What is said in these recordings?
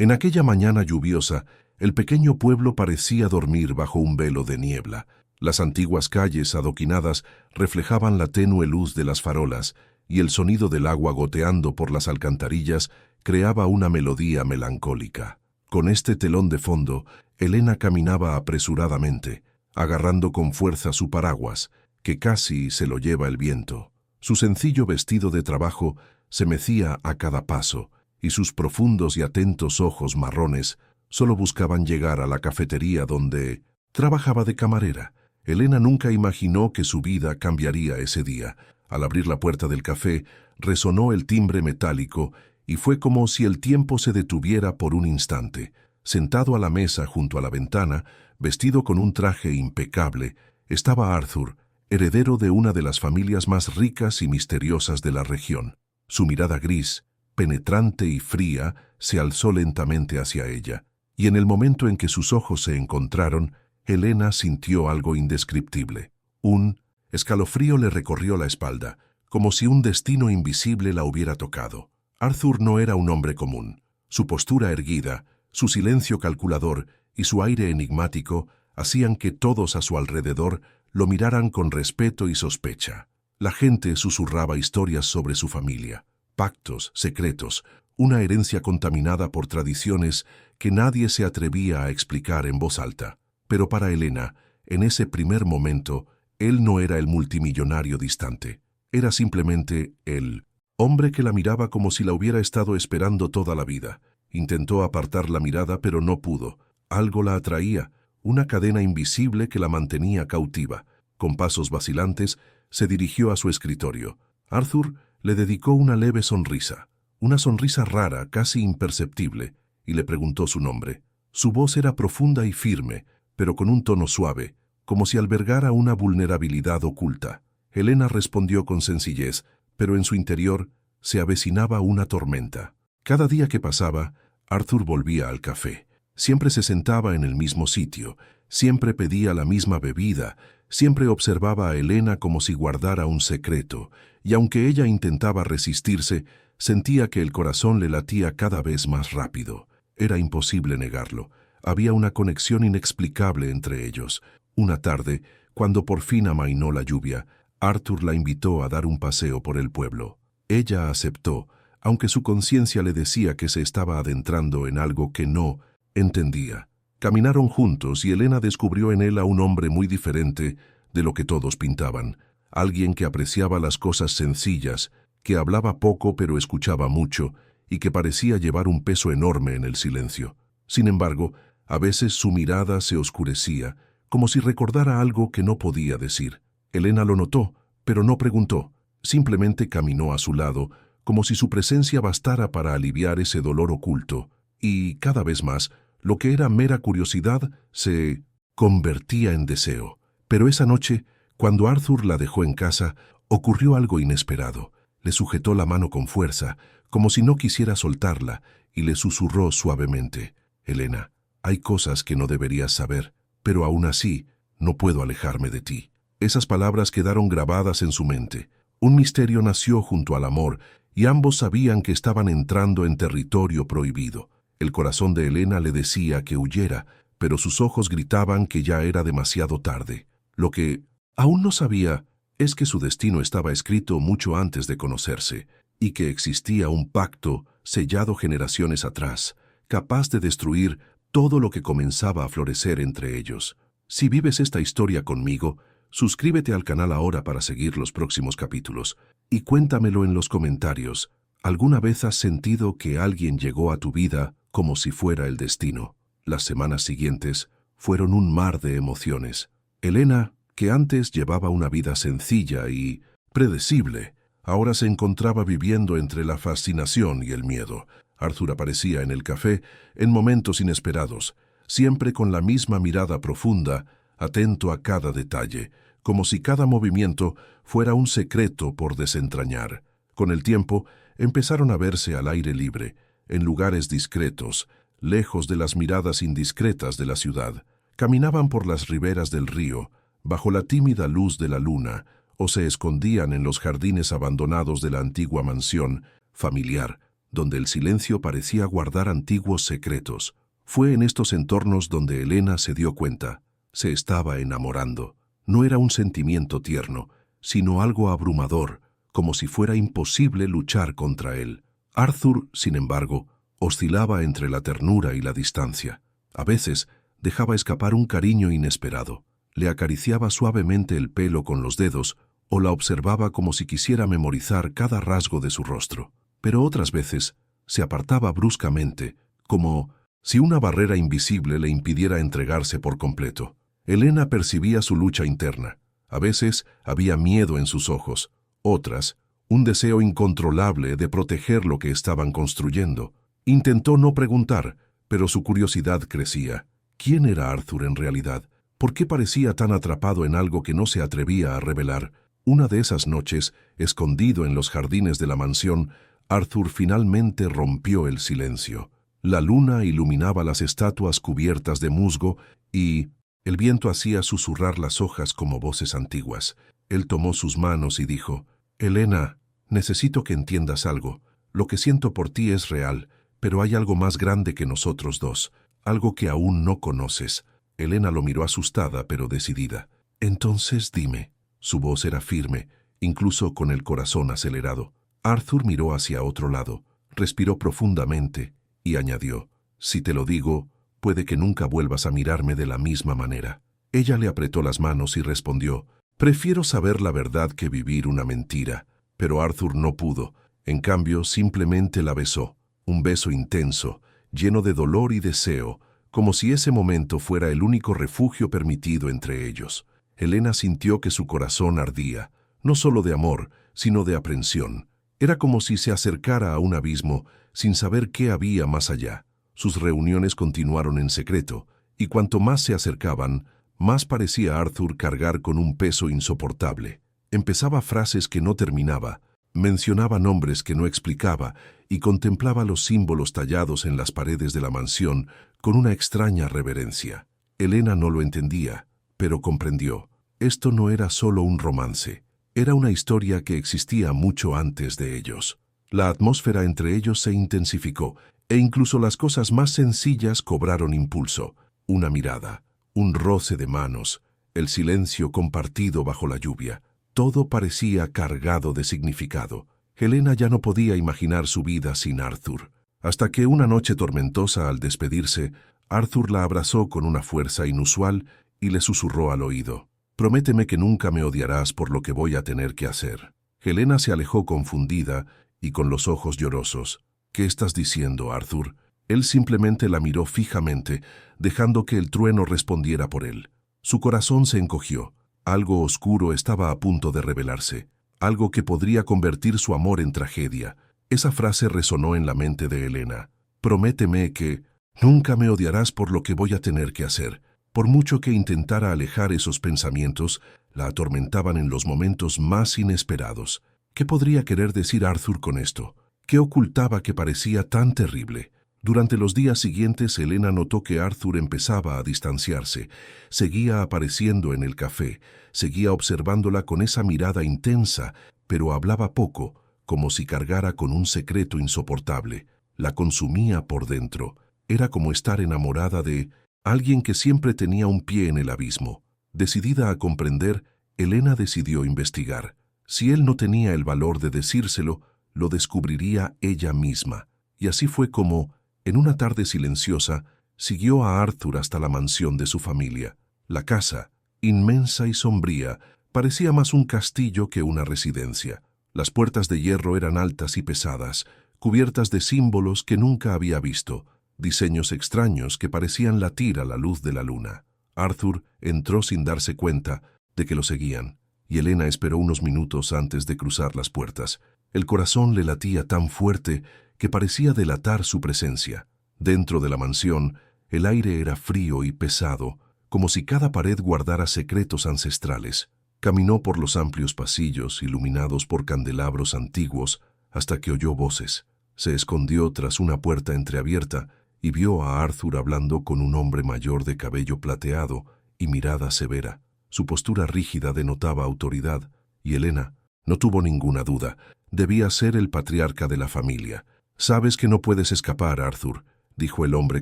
En aquella mañana lluviosa, el pequeño pueblo parecía dormir bajo un velo de niebla. Las antiguas calles adoquinadas reflejaban la tenue luz de las farolas, y el sonido del agua goteando por las alcantarillas creaba una melodía melancólica. Con este telón de fondo, Elena caminaba apresuradamente, agarrando con fuerza su paraguas, que casi se lo lleva el viento. Su sencillo vestido de trabajo se mecía a cada paso, y sus profundos y atentos ojos marrones solo buscaban llegar a la cafetería donde trabajaba de camarera. Elena nunca imaginó que su vida cambiaría ese día. Al abrir la puerta del café, resonó el timbre metálico y fue como si el tiempo se detuviera por un instante. Sentado a la mesa junto a la ventana, vestido con un traje impecable, estaba Arthur, heredero de una de las familias más ricas y misteriosas de la región. Su mirada gris, penetrante y fría, se alzó lentamente hacia ella, y en el momento en que sus ojos se encontraron, Elena sintió algo indescriptible. Un escalofrío le recorrió la espalda, como si un destino invisible la hubiera tocado. Arthur no era un hombre común. Su postura erguida, su silencio calculador y su aire enigmático hacían que todos a su alrededor lo miraran con respeto y sospecha. La gente susurraba historias sobre su familia, pactos, secretos, una herencia contaminada por tradiciones que nadie se atrevía a explicar en voz alta. Pero para Elena, en ese primer momento, él no era el multimillonario distante. Era simplemente el hombre que la miraba como si la hubiera estado esperando toda la vida. Intentó apartar la mirada, pero no pudo. Algo la atraía, una cadena invisible que la mantenía cautiva. Con pasos vacilantes, se dirigió a su escritorio. Arthur le dedicó una leve sonrisa, una sonrisa rara, casi imperceptible, y le preguntó su nombre. Su voz era profunda y firme, pero con un tono suave, como si albergara una vulnerabilidad oculta. Elena respondió con sencillez, pero en su interior se avecinaba una tormenta. Cada día que pasaba, Arthur volvía al café. Siempre se sentaba en el mismo sitio, siempre pedía la misma bebida, siempre observaba a Elena como si guardara un secreto, y aunque ella intentaba resistirse, sentía que el corazón le latía cada vez más rápido. Era imposible negarlo. Había una conexión inexplicable entre ellos. Una tarde, cuando por fin amainó la lluvia, Arthur la invitó a dar un paseo por el pueblo. Ella aceptó, aunque su conciencia le decía que se estaba adentrando en algo que no entendía. Caminaron juntos y Elena descubrió en él a un hombre muy diferente de lo que todos pintaban. Alguien que apreciaba las cosas sencillas, que hablaba poco pero escuchaba mucho y que parecía llevar un peso enorme en el silencio. Sin embargo, a veces su mirada se oscurecía, como si recordara algo que no podía decir. Elena lo notó, pero no preguntó. Simplemente caminó a su lado, como si su presencia bastara para aliviar ese dolor oculto, y cada vez más, lo que era mera curiosidad se convertía en deseo. Pero esa noche, cuando Arthur la dejó en casa, ocurrió algo inesperado. Le sujetó la mano con fuerza, como si no quisiera soltarla, y le susurró suavemente: «Elena, hay cosas que no deberías saber, pero aún así no puedo alejarme de ti». Esas palabras quedaron grabadas en su mente. Un misterio nació junto al amor, y ambos sabían que estaban entrando en territorio prohibido. El corazón de Elena le decía que huyera, pero sus ojos gritaban que ya era demasiado tarde. Lo que aún no sabía es que su destino estaba escrito mucho antes de conocerse, y que existía un pacto sellado generaciones atrás, capaz de destruir todo lo que comenzaba a florecer entre ellos. Si vives esta historia conmigo, suscríbete al canal ahora para seguir los próximos capítulos, y cuéntamelo en los comentarios. ¿Alguna vez has sentido que alguien llegó a tu vida como si fuera el destino? Las semanas siguientes fueron un mar de emociones. Elena, que antes llevaba una vida sencilla y predecible, ahora se encontraba viviendo entre la fascinación y el miedo. Arthur aparecía en el café en momentos inesperados, siempre con la misma mirada profunda, atento a cada detalle, como si cada movimiento fuera un secreto por desentrañar. Con el tiempo, empezaron a verse al aire libre, en lugares discretos, lejos de las miradas indiscretas de la ciudad. Caminaban por las riberas del río, bajo la tímida luz de la luna, o se escondían en los jardines abandonados de la antigua mansión familiar, donde el silencio parecía guardar antiguos secretos. Fue en estos entornos donde Helena se dio cuenta. Se estaba enamorando. No era un sentimiento tierno, sino algo abrumador, como si fuera imposible luchar contra él. Arthur, sin embargo, oscilaba entre la ternura y la distancia. A veces dejaba escapar un cariño inesperado. Le acariciaba suavemente el pelo con los dedos o la observaba como si quisiera memorizar cada rasgo de su rostro. Pero otras veces se apartaba bruscamente, como si una barrera invisible le impidiera entregarse por completo. Helena percibía su lucha interna. A veces había miedo en sus ojos, otras, un deseo incontrolable de proteger lo que estaban construyendo. Intentó no preguntar, pero su curiosidad crecía. ¿Quién era Arthur en realidad? ¿Por qué parecía tan atrapado en algo que no se atrevía a revelar? Una de esas noches, escondido en los jardines de la mansión, Arthur finalmente rompió el silencio. La luna iluminaba las estatuas cubiertas de musgo y el viento hacía susurrar las hojas como voces antiguas. Él tomó sus manos y dijo: «Helena, necesito que entiendas algo. Lo que siento por ti es real, pero hay algo más grande que nosotros dos, algo que aún no conoces». Helena lo miró asustada pero decidida. «Entonces dime». Su voz era firme, incluso con el corazón acelerado. Arthur miró hacia otro lado, respiró profundamente y añadió: «Si te lo digo, puede que nunca vuelvas a mirarme de la misma manera». Ella le apretó las manos y respondió: «Prefiero saber la verdad que vivir una mentira». Pero Arthur no pudo. En cambio, simplemente la besó. Un beso intenso, lleno de dolor y deseo, como si ese momento fuera el único refugio permitido entre ellos. Helena sintió que su corazón ardía, no solo de amor, sino de aprensión. Era como si se acercara a un abismo sin saber qué había más allá. Sus reuniones continuaron en secreto, y cuanto más se acercaban, más parecía Arthur cargar con un peso insoportable. Empezaba frases que no terminaba, mencionaba nombres que no explicaba y contemplaba los símbolos tallados en las paredes de la mansión con una extraña reverencia. Helena no lo entendía, pero comprendió. Esto no era solo un romance, era una historia que existía mucho antes de ellos. La atmósfera entre ellos se intensificó, e incluso las cosas más sencillas cobraron impulso. Una mirada, un roce de manos, el silencio compartido bajo la lluvia. Todo parecía cargado de significado. Helena ya no podía imaginar su vida sin Arthur. Hasta que una noche tormentosa, al despedirse, Arthur la abrazó con una fuerza inusual y le susurró al oído: «Prométeme que nunca me odiarás por lo que voy a tener que hacer». Helena se alejó confundida y con los ojos llorosos. «¿Qué estás diciendo, Arthur?». Él simplemente la miró fijamente, dejando que el trueno respondiera por él. Su corazón se encogió. Algo oscuro estaba a punto de revelarse, algo que podría convertir su amor en tragedia. Esa frase resonó en la mente de Helena. «Prométeme que nunca me odiarás por lo que voy a tener que hacer». Por mucho que intentara alejar esos pensamientos, la atormentaban en los momentos más inesperados. ¿Qué podría querer decir Arthur con esto? ¿Qué ocultaba que parecía tan terrible? Durante los días siguientes, Helena notó que Arthur empezaba a distanciarse. Seguía apareciendo en el café, seguía observándola con esa mirada intensa, pero hablaba poco, como si cargara con un secreto insoportable. La consumía por dentro. Era como estar enamorada de alguien que siempre tenía un pie en el abismo. Decidida a comprender, Helena decidió investigar. Si él no tenía el valor de decírselo, lo descubriría ella misma. Y así fue como, en una tarde silenciosa, siguió a Arthur hasta la mansión de su familia. La casa, inmensa y sombría, parecía más un castillo que una residencia. Las puertas de hierro eran altas y pesadas, cubiertas de símbolos que nunca había visto, diseños extraños que parecían latir a la luz de la luna. Arthur entró sin darse cuenta de que lo seguían, y Helena esperó unos minutos antes de cruzar las puertas. El corazón le latía tan fuerte que parecía delatar su presencia. Dentro de la mansión, el aire era frío y pesado, como si cada pared guardara secretos ancestrales. Caminó por los amplios pasillos, iluminados por candelabros antiguos, hasta que oyó voces. Se escondió tras una puerta entreabierta y vio a Arthur hablando con un hombre mayor de cabello plateado y mirada severa. Su postura rígida denotaba autoridad, y Helena no tuvo ninguna duda. Debía ser el patriarca de la familia. Sabes que no puedes escapar, Arthur, dijo el hombre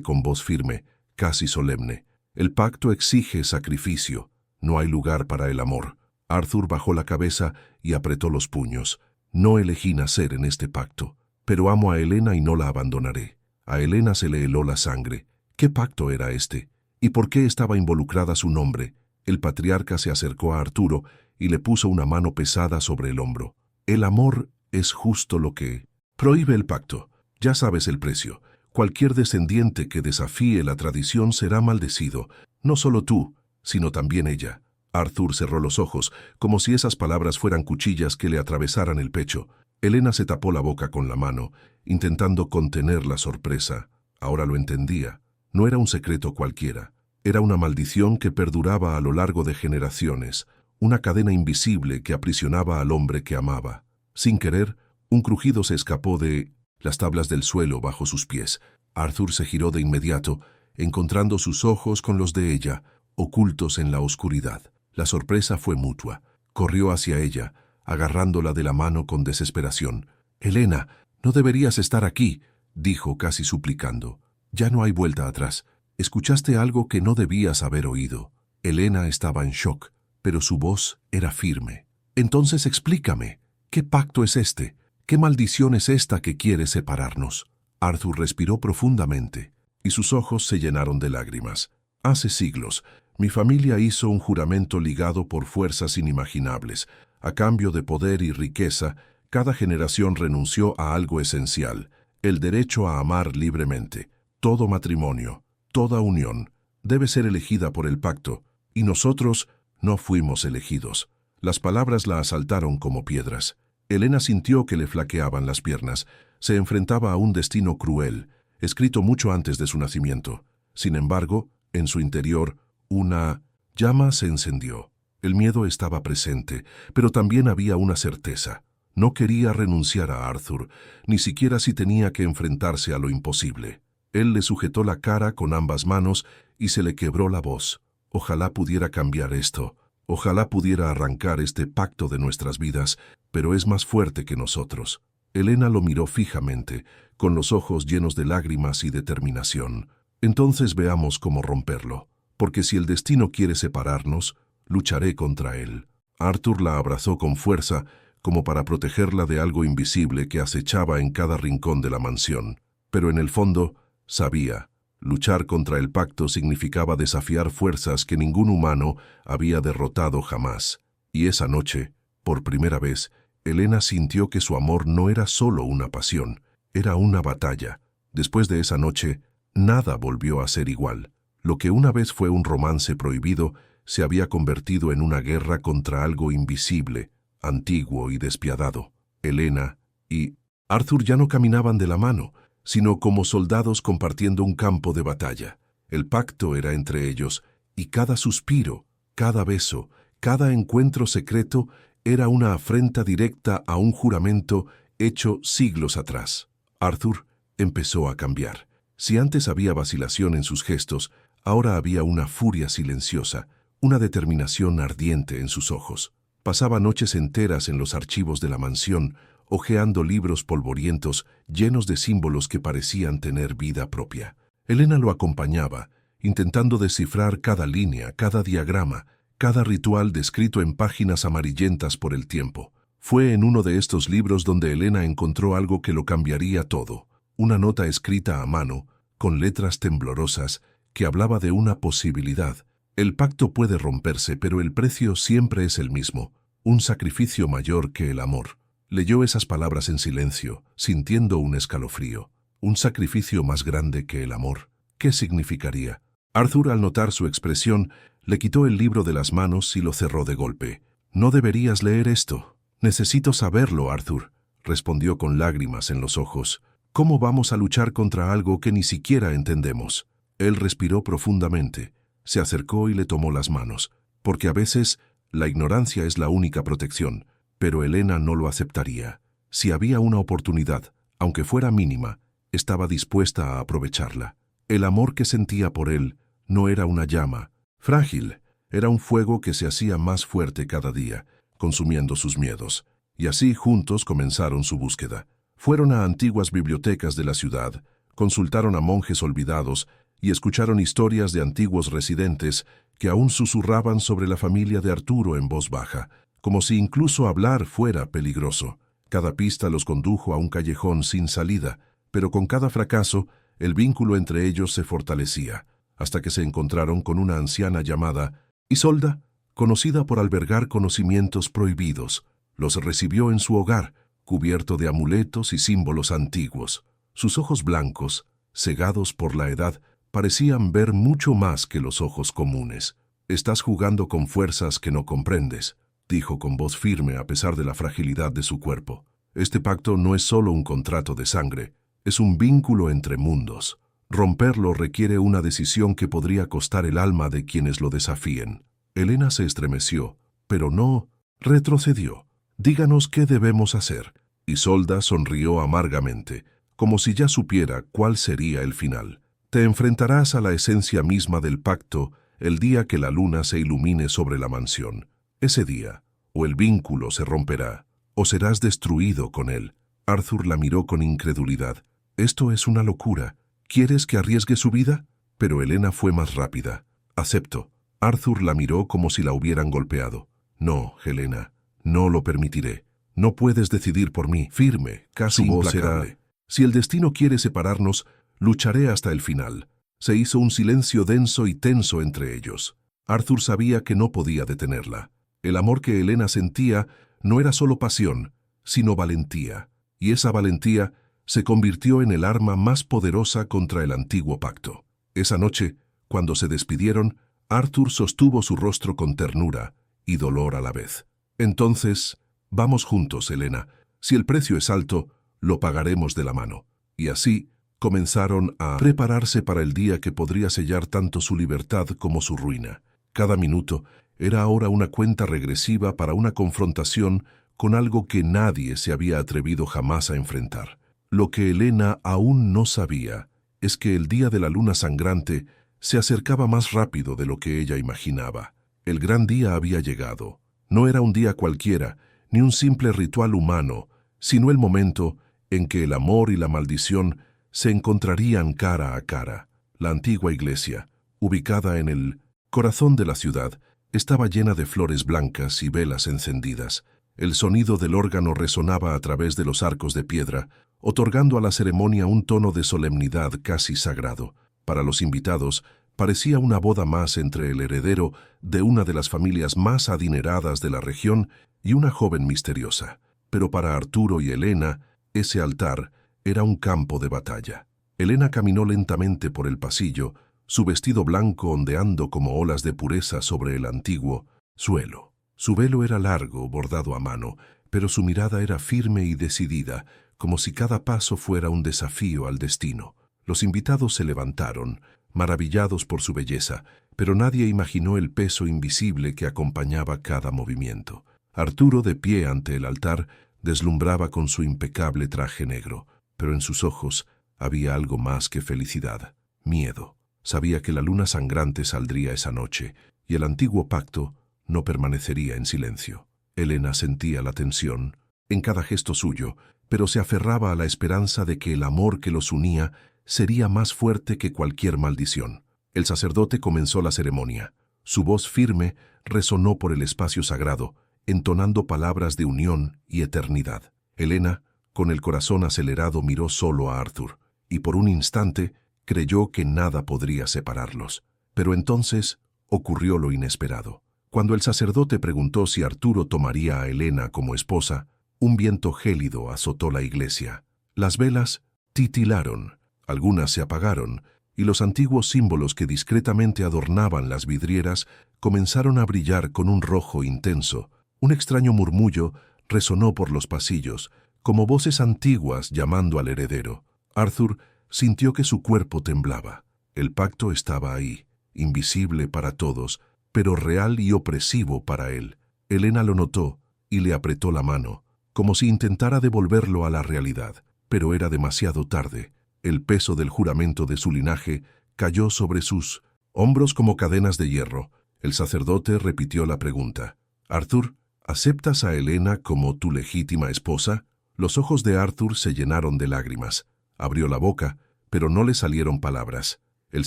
con voz firme, casi solemne. El pacto exige sacrificio. No hay lugar para el amor. Arthur bajó la cabeza y apretó los puños. No elegí nacer en este pacto, pero amo a Helena y no la abandonaré. A Helena se le heló la sangre. ¿Qué pacto era este? ¿Y por qué estaba involucrada su nombre? El patriarca se acercó a Arturo y le puso una mano pesada sobre el hombro. El amor es justo lo que prohíbe el pacto. Ya sabes el precio. Cualquier descendiente que desafíe la tradición será maldecido. No solo tú, sino también ella. Arthur cerró los ojos, como si esas palabras fueran cuchillas que le atravesaran el pecho. Helena se tapó la boca con la mano, intentando contener la sorpresa. Ahora lo entendía. No era un secreto cualquiera. Era una maldición que perduraba a lo largo de generaciones, una cadena invisible que aprisionaba al hombre que amaba. Sin querer, un crujido se escapó de las tablas del suelo bajo sus pies. Arthur se giró de inmediato, encontrando sus ojos con los de ella, ocultos en la oscuridad. La sorpresa fue mutua. Corrió hacia ella, agarrándola de la mano con desesperación. «Helena, no deberías estar aquí», dijo casi suplicando. «Ya no hay vuelta atrás. Escuchaste algo que no debías haber oído». Helena estaba en shock, pero su voz era firme. «Entonces explícame, ¿qué pacto es este? ¿Qué maldición es esta que quiere separarnos?» Arthur respiró profundamente, y sus ojos se llenaron de lágrimas. «Hace siglos, mi familia hizo un juramento ligado por fuerzas inimaginables. A cambio de poder y riqueza, cada generación renunció a algo esencial, el derecho a amar libremente. Todo matrimonio, toda unión, debe ser elegida por el pacto, y nosotros no fuimos elegidos». Las palabras la asaltaron como piedras. Helena sintió que le flaqueaban las piernas. Se enfrentaba a un destino cruel, escrito mucho antes de su nacimiento. Sin embargo, en su interior, una llama se encendió. El miedo estaba presente, pero también había una certeza. No quería renunciar a Arthur, ni siquiera si tenía que enfrentarse a lo imposible. Él le sujetó la cara con ambas manos y se le quebró la voz. «Ojalá pudiera cambiar esto. Ojalá pudiera arrancar este pacto de nuestras vidas, pero es más fuerte que nosotros». Helena lo miró fijamente, con los ojos llenos de lágrimas y determinación. «Entonces veamos cómo romperlo, porque si el destino quiere separarnos, lucharé contra él». Arthur la abrazó con fuerza, como para protegerla de algo invisible que acechaba en cada rincón de la mansión. Pero en el fondo, sabía, luchar contra el pacto significaba desafiar fuerzas que ningún humano había derrotado jamás. Y esa noche, por primera vez, Helena sintió que su amor no era solo una pasión, era una batalla. Después de esa noche, nada volvió a ser igual. Lo que una vez fue un romance prohibido se había convertido en una guerra contra algo invisible, antiguo y despiadado. Helena y Arthur ya no caminaban de la mano, sino como soldados compartiendo un campo de batalla. El pacto era entre ellos, y cada suspiro, cada beso, cada encuentro secreto era una afrenta directa a un juramento hecho siglos atrás. Arthur empezó a cambiar. Si antes había vacilación en sus gestos, ahora había una furia silenciosa, una determinación ardiente en sus ojos. Pasaba noches enteras en los archivos de la mansión, hojeando libros polvorientos llenos de símbolos que parecían tener vida propia. Helena lo acompañaba, intentando descifrar cada línea, cada diagrama, cada ritual descrito en páginas amarillentas por el tiempo. Fue en uno de estos libros donde Helena encontró algo que lo cambiaría todo. Una nota escrita a mano, con letras temblorosas, que hablaba de una posibilidad. El pacto puede romperse, pero el precio siempre es el mismo, un sacrificio mayor que el amor. Leyó esas palabras en silencio, sintiendo un escalofrío. Un sacrificio más grande que el amor. ¿Qué significaría? Arthur, al notar su expresión, le quitó el libro de las manos y lo cerró de golpe. «No deberías leer esto». «Necesito saberlo, Arthur», respondió con lágrimas en los ojos. «¿Cómo vamos a luchar contra algo que ni siquiera entendemos?» Él respiró profundamente, se acercó y le tomó las manos, porque a veces la ignorancia es la única protección, pero Helena no lo aceptaría. Si había una oportunidad, aunque fuera mínima, estaba dispuesta a aprovecharla. El amor que sentía por él no era una llama, frágil, era un fuego que se hacía más fuerte cada día, consumiendo sus miedos. Y así juntos comenzaron su búsqueda. Fueron a antiguas bibliotecas de la ciudad, consultaron a monjes olvidados y escucharon historias de antiguos residentes que aún susurraban sobre la familia de Arturo en voz baja, como si incluso hablar fuera peligroso. Cada pista los condujo a un callejón sin salida, pero con cada fracaso, el vínculo entre ellos se fortalecía, hasta que se encontraron con una anciana llamada Isolda, conocida por albergar conocimientos prohibidos. Los recibió en su hogar, cubierto de amuletos y símbolos antiguos. Sus ojos blancos, cegados por la edad, parecían ver mucho más que los ojos comunes. «Estás jugando con fuerzas que no comprendes», dijo con voz firme a pesar de la fragilidad de su cuerpo. «Este pacto no es solo un contrato de sangre, es un vínculo entre mundos. Romperlo requiere una decisión que podría costar el alma de quienes lo desafíen». Helena se estremeció, pero no retrocedió. «Díganos qué debemos hacer». Isolda sonrió amargamente, como si ya supiera cuál sería el final. «Te enfrentarás a la esencia misma del pacto el día que la luna se ilumine sobre la mansión. Ese día, o el vínculo se romperá, o serás destruido con él». Arthur la miró con incredulidad. «Esto es una locura. ¿Quieres que arriesgue su vida?» Pero Helena fue más rápida. «Acepto». Arthur la miró como si la hubieran golpeado. «No, Helena, no lo permitiré. No puedes decidir por mí». Firme, casi implacable. «Si el destino quiere separarnos, lucharé hasta el final». Se hizo un silencio denso y tenso entre ellos. Arthur sabía que no podía detenerla. El amor que Helena sentía no era solo pasión, sino valentía. Y esa valentía se convirtió en el arma más poderosa contra el antiguo pacto. Esa noche, cuando se despidieron, Arthur sostuvo su rostro con ternura y dolor a la vez. «Entonces, vamos juntos, Helena. Si el precio es alto, lo pagaremos de la mano». Y así comenzaron a prepararse para el día que podría sellar tanto su libertad como su ruina. Cada minuto era ahora una cuenta regresiva para una confrontación con algo que nadie se había atrevido jamás a enfrentar. Lo que Helena aún no sabía es que el día de la luna sangrante se acercaba más rápido de lo que ella imaginaba. El gran día había llegado. No era un día cualquiera, ni un simple ritual humano, sino el momento en que el amor y la maldición se encontrarían cara a cara. La antigua iglesia, ubicada en el corazón de la ciudad, estaba llena de flores blancas y velas encendidas. El sonido del órgano resonaba a través de los arcos de piedra, otorgando a la ceremonia un tono de solemnidad casi sagrado. Para los invitados, parecía una boda más entre el heredero de una de las familias más adineradas de la región y una joven misteriosa. Pero para Arturo y Helena, ese altar era un campo de batalla. Helena caminó lentamente por el pasillo, su vestido blanco ondeando como olas de pureza sobre el antiguo suelo. Su velo era largo, bordado a mano, pero su mirada era firme y decidida, como si cada paso fuera un desafío al destino. Los invitados se levantaron, maravillados por su belleza, pero nadie imaginó el peso invisible que acompañaba cada movimiento. Arturo, de pie ante el altar, deslumbraba con su impecable traje negro, pero en sus ojos había algo más que felicidad, miedo. Sabía que la luna sangrante saldría esa noche, y el antiguo pacto no permanecería en silencio. Helena sentía la tensión en cada gesto suyo, pero se aferraba a la esperanza de que el amor que los unía sería más fuerte que cualquier maldición. El sacerdote comenzó la ceremonia. Su voz firme resonó por el espacio sagrado, entonando palabras de unión y eternidad. Helena, con el corazón acelerado, miró solo a Arthur, y por un instante creyó que nada podría separarlos. Pero entonces ocurrió lo inesperado. Cuando el sacerdote preguntó si Arturo tomaría a Helena como esposa, un viento gélido azotó la iglesia. Las velas titilaron, algunas se apagaron, y los antiguos símbolos que discretamente adornaban las vidrieras comenzaron a brillar con un rojo intenso. Un extraño murmullo resonó por los pasillos, como voces antiguas llamando al heredero. Arthur sintió que su cuerpo temblaba. El pacto estaba ahí, invisible para todos, pero real y opresivo para él. Helena lo notó y le apretó la mano, como si intentara devolverlo a la realidad, pero era demasiado tarde. El peso del juramento de su linaje cayó sobre sus hombros como cadenas de hierro. El sacerdote repitió la pregunta. «Arthur, ¿aceptas a Helena como tu legítima esposa?» Los ojos de Arthur se llenaron de lágrimas. Abrió la boca, pero no le salieron palabras. El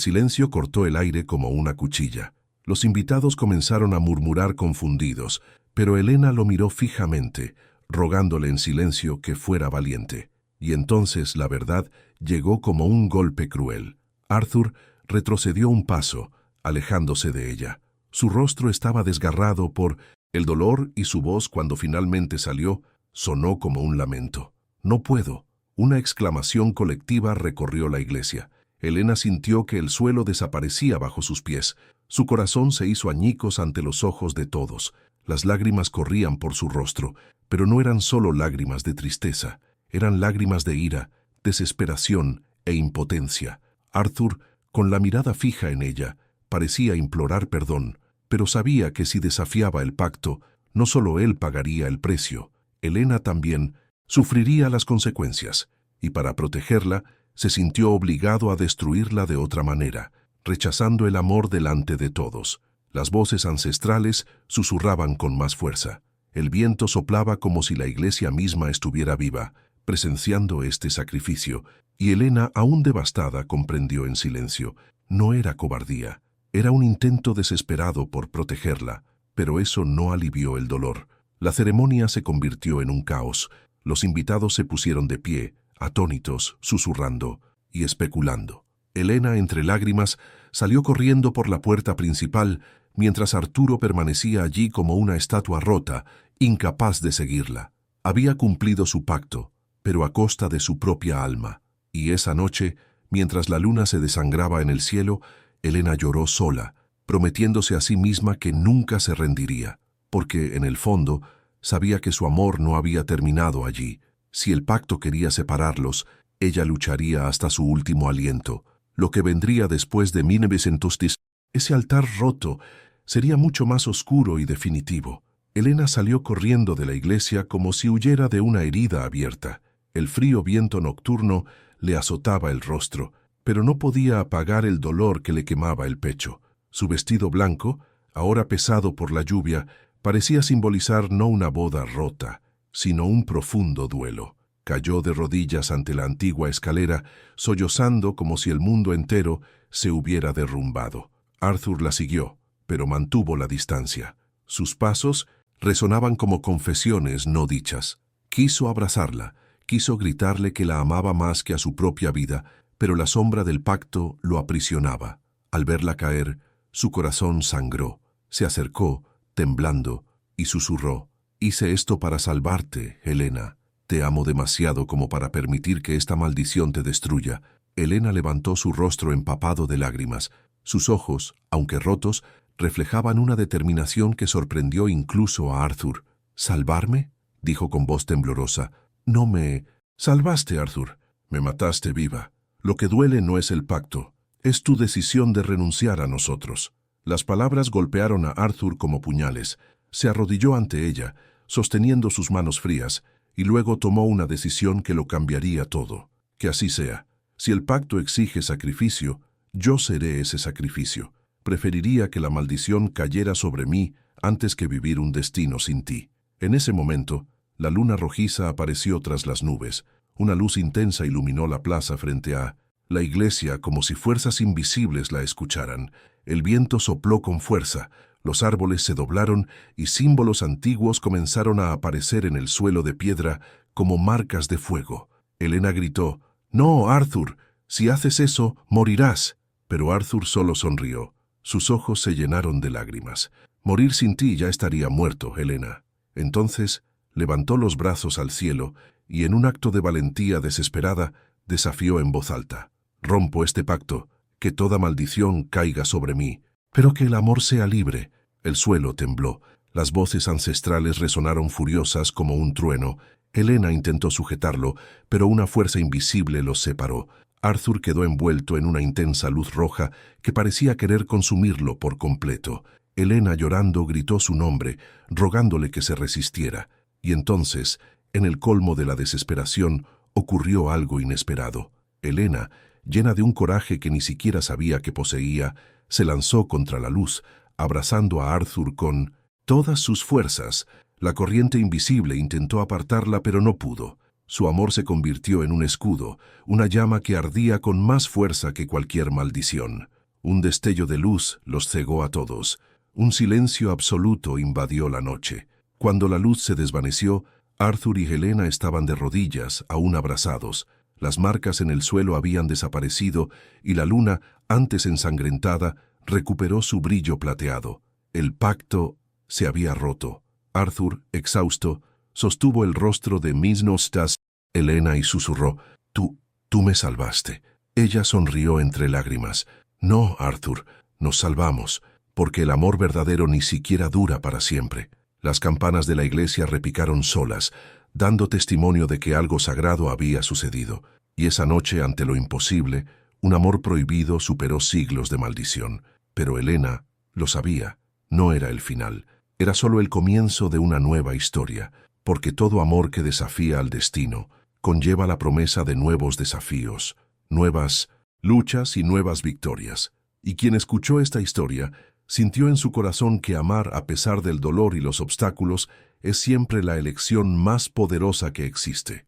silencio cortó el aire como una cuchilla. Los invitados comenzaron a murmurar confundidos, pero Helena lo miró fijamente, rogándole en silencio que fuera valiente. Y entonces la verdad llegó como un golpe cruel. Arthur retrocedió un paso, alejándose de ella. Su rostro estaba desgarrado por el dolor y su voz, cuando finalmente salió, sonó como un lamento. «No puedo». Una exclamación colectiva recorrió la iglesia. Helena sintió que el suelo desaparecía bajo sus pies. Su corazón se hizo añicos ante los ojos de todos. Las lágrimas corrían por su rostro, pero no eran solo lágrimas de tristeza. Eran lágrimas de ira, desesperación e impotencia. Arthur, con la mirada fija en ella, parecía implorar perdón, pero sabía que si desafiaba el pacto, no solo él pagaría el precio, Helena también sufriría las consecuencias, y para protegerla, se sintió obligado a destruirla de otra manera, rechazando el amor delante de todos. Las voces ancestrales susurraban con más fuerza. El viento soplaba como si la iglesia misma estuviera viva, presenciando este sacrificio, y Helena, aún devastada, comprendió en silencio. No era cobardía, era un intento desesperado por protegerla, pero eso no alivió el dolor. La ceremonia se convirtió en un caos. Los invitados se pusieron de pie, atónitos, susurrando y especulando. Helena, entre lágrimas, salió corriendo por la puerta principal, mientras Arturo permanecía allí como una estatua rota, incapaz de seguirla. Había cumplido su pacto, pero a costa de su propia alma. Y esa noche, mientras la luna se desangraba en el cielo, Helena lloró sola, prometiéndose a sí misma que nunca se rendiría, porque, en el fondo, sabía que su amor no había terminado allí. Si el pacto quería separarlos, ella lucharía hasta su último aliento. Lo que vendría después de 1910, ese altar roto, sería mucho más oscuro y definitivo. Helena salió corriendo de la iglesia como si huyera de una herida abierta. El frío viento nocturno le azotaba el rostro, pero no podía apagar el dolor que le quemaba el pecho. Su vestido blanco, ahora pesado por la lluvia, parecía simbolizar no una boda rota, sino un profundo duelo. Cayó de rodillas ante la antigua escalera, sollozando como si el mundo entero se hubiera derrumbado. Arthur la siguió, pero mantuvo la distancia. Sus pasos resonaban como confesiones no dichas. Quiso abrazarla, quiso gritarle que la amaba más que a su propia vida, pero la sombra del pacto lo aprisionaba. Al verla caer, su corazón sangró. Se acercó, temblando, y susurró: «Hice esto para salvarte, Helena. Te amo demasiado como para permitir que esta maldición te destruya». Helena levantó su rostro empapado de lágrimas. Sus ojos, aunque rotos, reflejaban una determinación que sorprendió incluso a Arthur. «¿Salvarme?», dijo con voz temblorosa. «No me salvaste, Arthur. Me mataste viva. Lo que duele no es el pacto, es tu decisión de renunciar a nosotros». Las palabras golpearon a Arthur como puñales. Se arrodilló ante ella, sosteniendo sus manos frías, y luego tomó una decisión que lo cambiaría todo. Que así sea. Si el pacto exige sacrificio, yo seré ese sacrificio. Preferiría que la maldición cayera sobre mí antes que vivir un destino sin ti. En ese momento, la luna rojiza apareció tras las nubes. Una luz intensa iluminó la plaza frente a la iglesia, como si fuerzas invisibles la escucharan. El viento sopló con fuerza, los árboles se doblaron y símbolos antiguos comenzaron a aparecer en el suelo de piedra como marcas de fuego. Helena gritó: «No, Arthur, si haces eso, morirás». Pero Arthur solo sonrió. Sus ojos se llenaron de lágrimas. «Morir sin ti ya estaría muerto, Helena». Entonces levantó los brazos al cielo y, en un acto de valentía desesperada, desafió en voz alta: «Rompo este pacto, que toda maldición caiga sobre mí, pero que el amor sea libre». El suelo tembló, las voces ancestrales resonaron furiosas como un trueno. Helena intentó sujetarlo, pero una fuerza invisible los separó. Arthur quedó envuelto en una intensa luz roja que parecía querer consumirlo por completo. Helena, llorando, gritó su nombre, rogándole que se resistiera. Y entonces, en el colmo de la desesperación, ocurrió algo inesperado. Helena, llena de un coraje que ni siquiera sabía que poseía, se lanzó contra la luz, abrazando a Arthur con todas sus fuerzas. La corriente invisible intentó apartarla, pero no pudo. Su amor se convirtió en un escudo, una llama que ardía con más fuerza que cualquier maldición. Un destello de luz los cegó a todos. Un silencio absoluto invadió la noche. Cuando la luz se desvaneció, Arthur y Helena estaban de rodillas, aún abrazados. Las marcas en el suelo habían desaparecido y la luna, antes ensangrentada, recuperó su brillo plateado. El pacto se había roto. Arthur, exhausto, sostuvo el rostro de Miss Nostas, Helena, y susurró: Tú me salvaste. Ella sonrió entre lágrimas. No, Arthur, nos salvamos, porque el amor verdadero ni siquiera dura para siempre. Las campanas de la iglesia repicaron solas, dando testimonio de que algo sagrado había sucedido. Y esa noche, ante lo imposible, un amor prohibido superó siglos de maldición. Pero Helena lo sabía, no era el final. Era solo el comienzo de una nueva historia, porque todo amor que desafía al destino conlleva la promesa de nuevos desafíos, nuevas luchas y nuevas victorias. Y quien escuchó esta historia sintió en su corazón que amar a pesar del dolor y los obstáculos es siempre la elección más poderosa que existe.